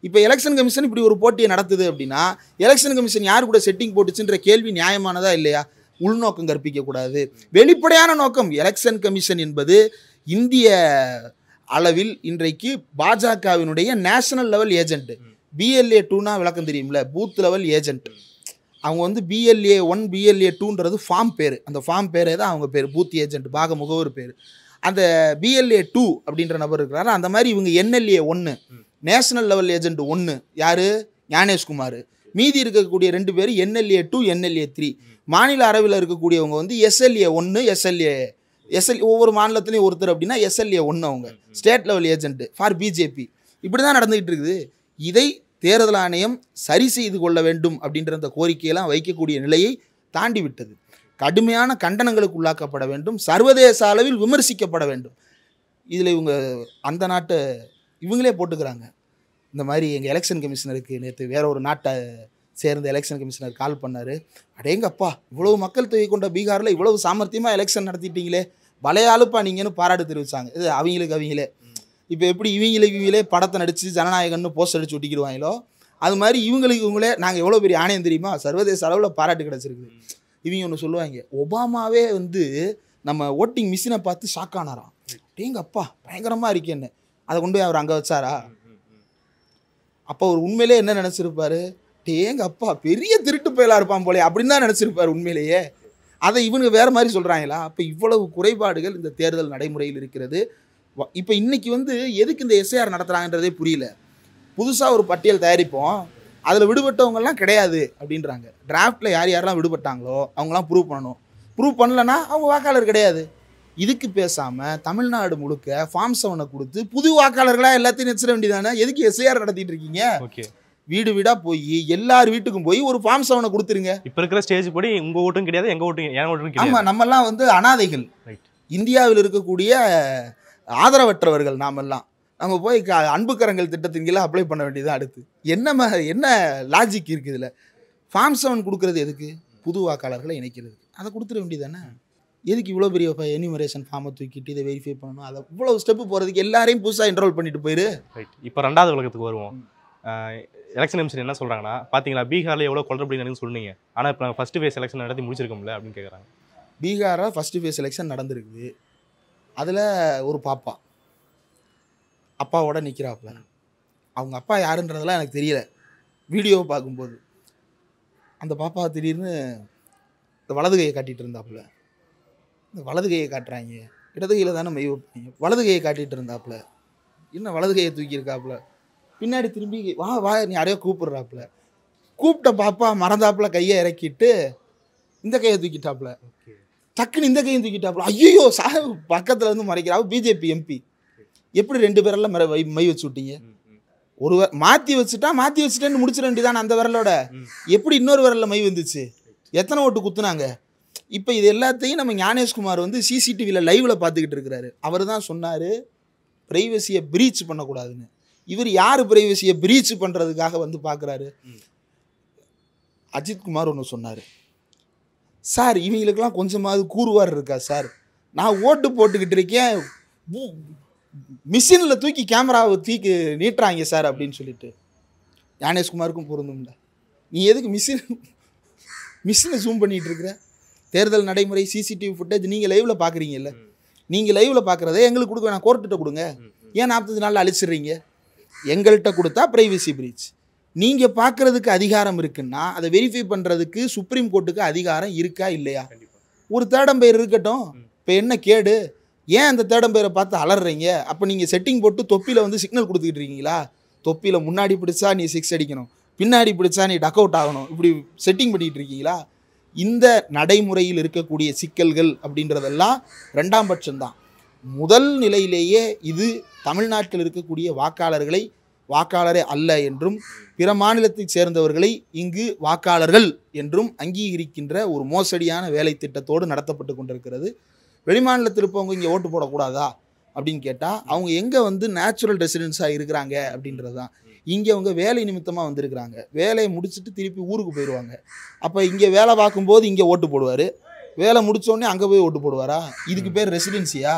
இப்போ எலெக்ஷன் கமிஷன் இப்படி ஒரு போட்டியை நடத்துது அப்படின்னா எலெக்ஷன் கமிஷன் யார் கூட செட்டிங் போட்டுச்சுன்ற கேள்வி நியாயமானதா இல்லையா? உள்நோக்கம் கற்பிக்கக்கூடாது, வெளிப்படையான நோக்கம். எலெக்ஷன் கமிஷன் என்பது இந்திய அளவில் இன்றைக்கு பாஜகவினுடைய நேஷனல் லெவல் ஏஜென்ட். BLA 2னா விளக்கம் தெரியும்ல, பூத் லெவல் ஏஜென்ட். அவங்க வந்து BLA 1 BLA 2ன்றது ஃபார்ம் பேர், அந்த ஃபார்ம் பேரே தான் அவங்க பேர், பூத் ஏஜென்ட், பாக முகவர் பேர். அந்த BLA 2 அப்படின்ற நபர் இருக்கிறாரு. அந்த மாதிரி இவங்க NLA 1 நேஷனல் லெவல் ஏஜென்ட் 1 யார்? ஞானேஷ்குமார். மீதி இருக்கக்கூடிய 2 பேர் NLA 2 NLA 3. மாநில அளவில் இருக்கக்கூடியவங்க வந்து SLA 1 ஒவ்வொரு மாநிலத்திலையும் ஒருத்தர் அப்படின்னா SLA 1 அவங்க state level agent for BJP. இப்படி தான் நடந்துகிட்டு இருக்குது. இதை தேர்தல் ஆணையம் சரி செய்து கொள்ள வேண்டும் அப்படின்ற அந்த கோரிக்கையெல்லாம் வைக்கக்கூடிய நிலையை தாண்டி விட்டது. கடுமையான கண்டனங்களுக்கு உள்ளாக்கப்பட வேண்டும், சர்வதேச அளவில் விமர்சிக்கப்பட வேண்டும். இதில் இவங்க அந்த நாட்டை இவங்களே போட்டுக்கிறாங்க. இந்த மாதிரி எங்கள் எலெக்ஷன் கமிஷனருக்கு நேற்று வேற ஒரு நாட்டை சேர்ந்த எலெக்ஷன் கமிஷனர் கால் பண்ணார். அடேங்கப்பா, இவ்வளவு மக்கள் தொகை கொண்ட பீகாரில் இவ்வளவு சாமர்த்தியமாக எலெக்ஷன் நடத்திட்டீங்களே, பலையாளுப்பா நீங்கன்னு பாராட்டு தெரிவித்தாங்க. இது அவங்களே இப்போ எப்படி இவங்களே படத்தை நடித்து ஜனநாயகன்னு போஸ்ட் அடித்து ஒட்டிக்கிடுவாங்களோ, அது மாதிரி இவங்களே நாங்கள் எவ்வளோ பெரிய ஆணையம் தெரியுமா, சர்வதேச அளவில் பாராட்டு கிடச்சிருக்கு. இவங்க ஒன்று சொல்லுவாங்க, ஒபாமாவே வந்து நம்ம ஓட்டிங் மிஷினை பார்த்து ஷாக் ஆனாராம். அடேங்கப்பா பயங்கரமாக இருக்கேன்னு. அதை கொண்டு போய் அவர் அங்கே வச்சாரா? அப்போ அவர் உண்மையிலே என்ன நினச்சிருப்பாரு? டேங்க அப்பா பெரிய திருட்டு பயலாக இருப்பான் போலே அப்படின்னு தான் நினச்சிருப்பார் உண்மையிலேயே. அதை இவனுங்க வேறு மாதிரி சொல்கிறாங்களா? அப்போ இவ்வளவு குறைபாடுகள் இந்த தேர்தல் நடைமுறையில் இருக்கிறது. இப்போ இன்றைக்கி வந்து எதுக்கு இந்த எஸ்ஐஆர் நடத்துகிறாங்கன்றதே புரியல. புதுசாக ஒரு பட்டியல் தயாரிப்போம், அதில் விடுபட்டவங்கலாம் கிடையாது அப்படின்றாங்க. டிராஃப்டில் யார் யாரெல்லாம் விடுபட்டாங்களோ அவங்களாம் ப்ரூவ் பண்ணணும். ப்ரூவ் பண்ணலன்னா அவங்க வாக்காளர் கிடையாது. இதுக்கு பேசாமல் தமிழ்நாடு முழுக்க ஃபார்ம் 7 கொடுத்து புது வாக்காளர்களாக எல்லாத்தையும் நிறுத்த வேண்டியதானே? எதுக்கு எஸ்ஐஆர் நடத்திட்டு இருக்கீங்க? ஓகே, வீடு வீடாக போய் எல்லார் வீட்டுக்கும் போய் ஒரு ஃபார்ம் 7 கொடுத்துருங்க. இப்போ இருக்கிற ஸ்டேஜ் படி உங்கள் ஓட்டும் கிடையாது, எங்கள் ஓட்டும் என் ஓட்டும் கிடையாது. ஆமாம், நம்மெல்லாம் வந்து அனாதைகள். இந்தியாவில் இருக்கக்கூடிய ஆதரவற்றவர்கள் நாமெல்லாம். நம்ம போய் அன்புக்கரங்கள் திட்டத்தின் கீழே அப்ளை பண்ண வேண்டியதான். அடுத்து என்ன லாஜிக் இருக்குது இதில்? ஃபார்ம் 7 கொடுக்குறது எதுக்கு? புது வாக்காளர்களை இணைக்கிறது. அதை கொடுத்துட வேண்டியதானே? எதுக்கு இவ்வளோ பெரிய எனிமரேஷன் ஃபார்மை தூக்கிட்டு இதை வெரிஃபை பண்ணணும்? அதை இவ்வளோ ஸ்டெப்பு போகிறதுக்கு எல்லாரையும் புதுசாக என்ரோல் பண்ணிட்டு போயிரு. ரைட். இப்போ 2வது உலகத்துக்கு வருவோம். எலெக்ஷன் கமிஷன் என்ன சொல்கிறாங்கன்னா, பார்த்தீங்களா பீகாரில் எவ்வளோ குளறுபடி நடக்குன்னு சொன்னீங்க, ஆனால் இப்போ நாங்கள் ஃபஸ்ட்டு ஃபேஸ் எலெக்ஷன் நடத்தி முடிச்சிருக்கோம்ல அப்படின்னு கேட்குறாங்க. பீகாரில் ஃபஸ்ட்டு ஃபேஸ் எலெக்ஷன் நடந்திருக்குது. அதில் ஒரு பாப்பா அப்பாவோட நிற்கிறாப்புல. அவங்க அப்பா யாருன்றதெல்லாம் எனக்கு தெரியல. வீடியோவை பார்க்கும்போது அந்த பாப்பா திடீர்னு இந்த வலது கையை காட்டிகிட்டு இருந்தாப்புல. இந்த வலது கையை காட்டுறாங்க, இடது கையில் தானே மை வைப்பாங்க. வலது கையை காட்டிகிட்டு இருந்தாப்புல. என்ன வலது கையை தூக்கியிருக்காப்புல. பின்னாடி திரும்பி வா வா நீ யாரையோ கூப்பிட்றாப்புல. கூப்பிட்ட பாப்பா மறந்தாப்புல கையை இறக்கிட்டு இந்த கையை தூக்கிட்டாப்புல. டக்குன்னு இந்த கையும் தூக்கிட்டாப்புல. ஐயோ பக்கத்தில் வந்து மறைக்கிறா. BJP MP. எப்படி 2 பேரெல்லாம் மை வச்சு விட்டீங்க? ஒரு மாற்றி வச்சுட்டேன்னு முடிச்சிட வேண்டியதானே அந்த விரலோட. எப்படி இன்னொரு விரலில் மை வந்துச்சு? எத்தனை ஓட்டு குத்துனாங்க? இப்போ இது எல்லாத்தையும் நம்ம ஞானேஷ்குமார் வந்து சிசிடிவியில் லைவில் பார்த்துக்கிட்டு இருக்கிறாரு. அவர் தான் சொன்னார் ப்ரைவசியை பிரீச் பண்ணக்கூடாதுன்னு. இவர் யார் ப்ரைவசியை பிரீச் பண்ணுறதுக்காக வந்து பார்க்குறாரு? அஜித்குமார் ஒன்று சொன்னார், சார் இவங்களுக்கெல்லாம் கொஞ்சமாவது கூறுவார் இருக்கா சார்? நான் ஓட்டு போட்டுக்கிட்டு இருக்கேன், மிஷினில் தூக்கி கேமராவை தூக்கி நீட்டுறாங்க சார் அப்படின்னு சொல்லிட்டு. ஞானேஷ்குமாருக்கும் பொருந்தும்ல. நீ எதுக்கு மிஷினை ஜூம் பண்ணிகிட்டு இருக்கிற? தேர்தல் நடைமுறை சிசிடிவி ஃபுட்டேஜ் நீங்கள் லைவில் பார்க்குறீங்கல்ல, நீங்கள் லைவில் பார்க்குறதே எங்களுக்கு கொடுக்க வேணாம், கோர்ட்டுகிட்ட கொடுங்க. ஏன் 40 நாளில் அழிச்சிடுறீங்க? எங்கள்கிட்ட கொடுத்தா ப்ரைவசி பிரீச். நீங்கள் பார்க்குறதுக்கு அதிகாரம் இருக்குன்னா அதை வெரிஃபை பண்ணுறதுக்கு சுப்ரீம் கோர்ட்டுக்கு அதிகாரம் இருக்கா இல்லையா? ஒரு தேடம்பெயர் இருக்கட்டும். இப்போ என்ன கேடு? ஏன் அந்த தேடம்பெயரை பார்த்து அலறீங்க? அப்போ நீங்கள் செட்டிங் போட்டு தொப்பியில் வந்து சிக்னல் கொடுத்துக்கிட்டு இருக்கீங்களா? தொப்பியில் முன்னாடி பிடிச்சா நீ 6 அடிக்கணும், பின்னாடி பிடிச்சா நீ டக் அவுட் ஆகணும், இப்படி செட்டிங் பண்ணிகிட்டு இருக்கீங்களா? இந்த நடைமுறையில் இருக்கக்கூடிய சிக்கல்கள் அப்படின்றதெல்லாம் 2ஆம் பட்சம்தான். முதல் நிலையிலேயே இது தமிழ்நாட்டில் இருக்கக்கூடிய வாக்காளர்களை வாக்காளரே அல்ல என்றும் பிற மாநிலத்தைச் சேர்ந்தவர்களை இங்கு வாக்காளர்கள் என்றும் அங்கீகரிக்கின்ற ஒரு மோசடியான வேலை திட்டத்தோடு நடத்தப்பட்டு கொண்டிருக்கிறது. வெளிமாநிலத்தில் இருப்பவங்க இங்கே ஓட்டு போடக்கூடாதா அப்படின்னு கேட்டால் அவங்க எங்கே வந்து நேச்சுரல் ரெசிடென்ஸாக இருக்கிறாங்க அப்படின்றது தான். இங்கே அவங்க வேலை நிமித்தமாக வந்திருக்கிறாங்க. வேலையை முடிச்சுட்டு திருப்பி ஊருக்கு போயிடுவாங்க. அப்போ இங்கே வேலை பார்க்கும்போது இங்கே ஓட்டு போடுவார், வேலை முடித்தோடனே அங்கே போய் ஓட்டு போடுவாரா? இதுக்கு பேர் ரெசிடென்சியா?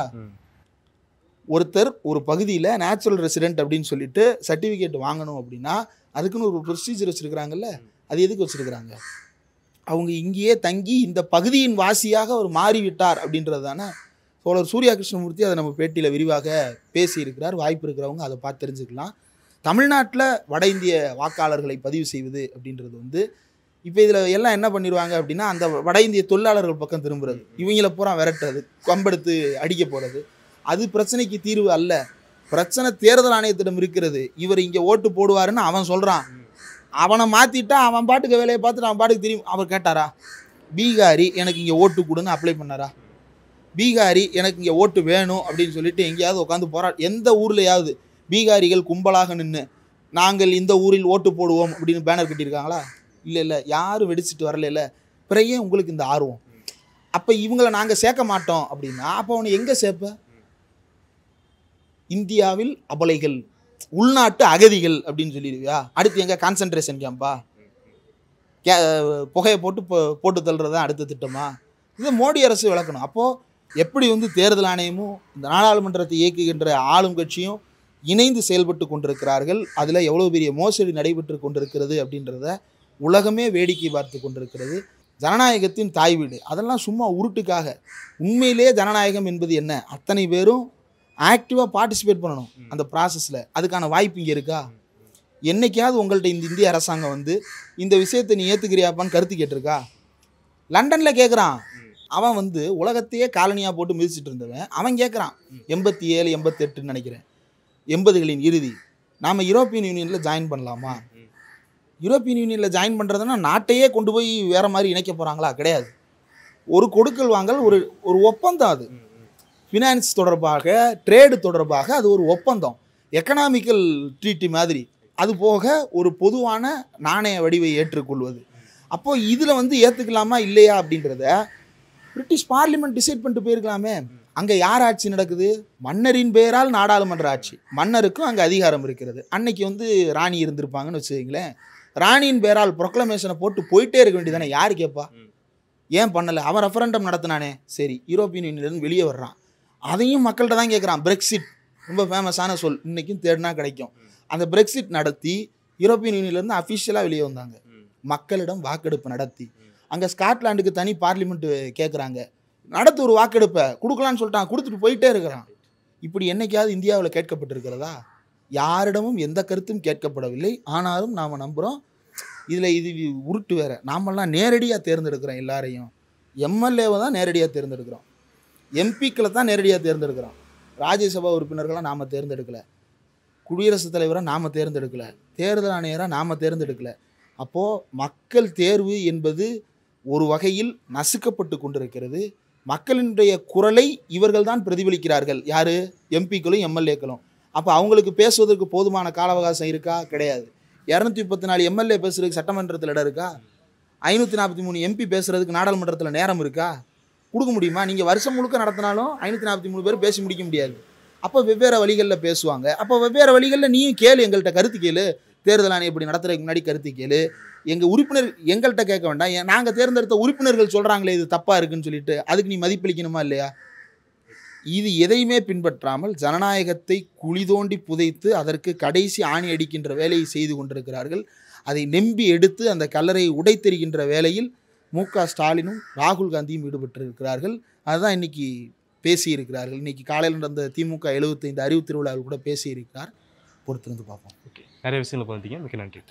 ஒருத்தர் ஒரு பகுதியில் நேச்சுரல் ரெசிடென்ட் அப்படின்னு சொல்லிட்டு சர்டிஃபிகேட் வாங்கணும் அப்படின்னா அதுக்குன்னு ஒரு ப்ரொசீஜர் வச்சுருக்கிறாங்கல்ல, அது எதுக்கு வச்சுருக்கிறாங்க? அவங்க இங்கேயே தங்கி இந்த பகுதியின் வாசியாக அவர் மாறிவிட்டார் அப்படின்றது தானே. தோழர் சூர்யா கிருஷ்ணமூர்த்தி அதை நம்ம பேட்டியில் விரிவாக பேசியிருக்கிறார். வாய்ப்பு இருக்கிறவங்க அதை பார்த்து தெரிஞ்சுக்கலாம். தமிழ்நாட்டில் வட இந்திய வாக்காளர்களை பதிவு செய்வது அப்படின்றது வந்து இப்போ இதில் எல்லாம் என்ன பண்ணிடுவாங்க அப்படின்னா அந்த வட இந்திய தொழிலாளர்கள் பக்கம் திரும்புறது, இவங்கள பூரா விரட்டுறது, கம்பெடுத்து அடிக்க போகிறது. அது பிரச்சனைக்கு தீர்வு அல்ல. பிரச்சனை தேர்தல் ஆணையத்திடம் இருக்கிறது. இவர் இங்கே ஓட்டு போடுவாருன்னு அவன் சொல்கிறான். அவனை மாற்றிட்டா அவன் பாட்டுக்கு வேலையை பார்த்துட்டு அவன் பாட்டுக்கு திரும்பி அவர் கேட்டாரா? பீகாரி எனக்கு இங்கே ஓட்டு கொடுன்னு அப்ளை பண்ணாரா? பீகாரி எனக்கு இங்கே ஓட்டு வேணும் அப்படின்னு சொல்லிட்டு எங்கேயாவது உட்காந்து எந்த ஊர்லையாவது பீகாரிகள் கும்பலாக நின்று நாங்கள் இந்த ஊரில் ஓட்டு போடுவோம் அப்படின்னு பேனர் கட்டியிருக்காங்களா? இல்லை, யாரும் வெடிச்சிட்டு வரல. பிறகு உங்களுக்கு இந்த ஆர்வம். அப்போ இவங்களை நாங்கள் சேர்க்க மாட்டோம் அப்படின்னா அப்போ அவனை எங்கே சேர்ப்ப? இந்தியாவில் அபலைகள், உள்நாட்டு அகதிகள் அப்படின்னு சொல்லிடுவியா? அடுத்து எங்கே கான்சன்ட்ரேஷன் கேம்பா? புகையை போட்டு தள்ளுறது தான் அடுத்த திட்டமா? இதை மோடி அரசு விளக்கணும். அப்போது எப்படி வந்து தேர்தல் ஆணையமும் இந்த நாடாளுமன்றத்தை இயக்குகின்ற ஆளும் கட்சியும் இணைந்து செயல்பட்டு கொண்டிருக்கிறார்கள், அதில் எவ்வளோ பெரிய மோசடி நடைபெற்று கொண்டிருக்கிறது அப்படின்றத உலகமே வேடிக்கை பார்த்து கொண்டிருக்கிறது. ஜனநாயகத்தின் தாய் வீடு அதெல்லாம் சும்மா உருட்டுக்காக. உண்மையிலேயே ஜனநாயகம் என்பது என்ன? அத்தனை பேரும் ஆக்டிவாக பார்ட்டிசிபேட் பண்ணணும் அந்த ப்ராசஸில். அதுக்கான வாய்ப்பு இங்கே இருக்கா? என்றைக்காவது உங்கள்கிட்ட இந்த இந்திய அரசாங்கம் வந்து இந்த விஷயத்தை நீ ஏற்றுக்கிறியாப்பான்னு கருத்து கேட்டிருக்கா? லண்டனில் கேட்குறான், அவன் வந்து உலகத்தையே காலனியாக போட்டு மிதிச்சிட்டு இருந்தவன் அவன் கேட்குறான் 87 88 நினைக்கிறேன் 80களின் இறுதி நாம் யூரோப்பியன் யூனியனில் ஜாயின் பண்ணலாமா? யூரோப்பியன் யூனியனில் ஜாயின் பண்ணுறதுன்னா நாட்டையே கொண்டு போய் வேறு மாதிரி இணைக்க போகிறாங்களா? கிடையாது. ஒரு கொடுக்கல் வாங்கல், ஒரு ஒரு ஒப்பந்தம். அது ஃபினான்ஸ் தொடர்பாக, ட்ரேடு தொடர்பாக அது ஒரு ஒப்பந்தம், எக்கனாமிக்கல் ட்ரீட்டி மாதிரி. அது போக ஒரு பொதுவான நாணய வடிவை ஏற்றுக்கொள்வது. அப்போது இதில் வந்து ஏற்றுக்கலாமா இல்லையா அப்படின்றத பிரிட்டிஷ் பார்லிமெண்ட் டிசைட் பண்ணிட்டு போயிருக்கலாமே. அங்கே யார் ஆட்சி நடக்குது? மன்னரின் பெயரால் நாடாளுமன்ற ஆட்சி. மன்னருக்கும் அங்கே அதிகாரம் இருக்கிறது. அன்னைக்கு வந்து ராணி இருந்திருப்பாங்கன்னு வச்சுக்கிங்களேன். ராணியின் பேரால் ப்ரொக்ளமேஷனை போட்டு போயிட்டே இருக்க வேண்டியதானே. யார் கேட்பா? ஏன் பண்ணலை? அவன் ரெஃபரண்டம் நடத்தினானே. சரி, யூரோப்பியன் யூனியன்லேருந்து வெளியே வர்றான். அதையும் மக்கள்கிட்ட தான் கேட்குறான். பிரெக்சிட் ரொம்ப ஃபேமஸான சொல், இன்றைக்கும் தேடினா கிடைக்கும். அந்த பிரெக்சிட் நடத்தி யூரோப்பியன் யூனியன்லேருந்து அஃபிஷியலாக வெளியே வந்தாங்க. மக்களிடம் வாக்கெடுப்பு நடத்தி அங்கே ஸ்காட்லாண்டுக்கு தனி பார்லிமெண்ட் கேட்குறாங்க. நடத்து ஒரு வாக்கெடுப்பை கொடுக்கலான்னு சொல்லிட்டான். கொடுத்துட்டு போயிட்டே இருக்கிறான். இப்படி என்னைக்காவது இந்தியாவில் கேட்கப்பட்டிருக்கிறதா? யாரிடமும் எந்த கருத்தும் கேட்கப்படவில்லை. ஆனாலும் நாம் நம்புகிறோம். இதில் இது உருட்டு வேறு. நாமெல்லாம் நேரடியாக தேர்ந்தெடுக்கிறோம். எல்லாரையும் எம்எல்ஏவை தான் நேரடியாக தேர்ந்தெடுக்கிறோம். எம்பிக்களை தான் நேரடியாக தேர்ந்தெடுக்கிறோம். ராஜ்யசபா உறுப்பினர்களை நாம் தேர்ந்தெடுக்கலை. குடியரசுத் தலைவரை நாம் தேர்ந்தெடுக்கலை. தேர்தல் ஆணையரை நாம் தேர்ந்தெடுக்கலை. அப்போது மக்கள் தேர்வு என்பது ஒரு வகையில் நசுக்கப்பட்டு கொண்டிருக்கிறது. மக்களினுடைய குரலை இவர்கள் தான் பிரதிபலிக்கிறார்கள். யார்? எம்பிக்களும் எம்எல்ஏக்களும். அப்போ அவங்களுக்கு பேசுவதற்கு போதுமான கால அவகாசம் இருக்கா? கிடையாது. 234 எம்எல்ஏ பேசுறதுக்கு சட்டமன்றத்தில் இடம் இருக்கா? 543 எம்பி பேசுறதுக்கு நாடாளுமன்றத்தில் நேரம் இருக்கா? கொடுக்க முடியுமா? நீங்கள் வருஷம் முழுக்க நடத்தினாலும் 543 பேர் பேசி முடிக்க முடியாது. அப்போ வெவ்வேறு வழிகளில் பேசுவாங்க. அப்போ வெவ்வேறு வழிகளில் நீயும் கேளு, எங்கள்கிட்ட கருத்து கேளு. தேர்தல் ஆணையம் இப்படி நடத்துறதுக்கு முன்னாடி கருத்து கேளு. எங்கள் உறுப்பினர் எங்கள்கிட்ட கேட்க வேண்டாம். நாங்கள் தேர்ந்தெடுத்த உறுப்பினர்கள் சொல்கிறாங்களே இது தப்பாக இருக்குன்னு சொல்லிட்டு அதுக்கு நீ மதிப்பளிக்கணுமா இல்லையா? இது எதையுமே பின்பற்றாமல் ஜனநாயகத்தை குழி தோண்டி புதைத்து அதற்கு கடைசி ஆணி அடிக்கின்ற வேலையை செய்து கொண்டிருக்கிறார்கள். அதை நம்பி எடுத்து அந்த கல்லறையை உடைத்தெறிகின்ற வேலையில் மு.க. ஸ்டாலினும் ராகுல் காந்தியும் ஈடுபட்டிருக்கிறார்கள். அதுதான் இன்னைக்கு பேசியிருக்கிறார்கள். இன்னைக்கு காலையில் நடந்த திமுக 75 அறிவு திருவிழாவில் கூட பேசியிருக்கிறார். பொறுத்திருந்து பார்ப்போம். ஓகே, நிறைய விஷயங்கள் பண்ணிட்டீங்க. மிக்க நன்றி.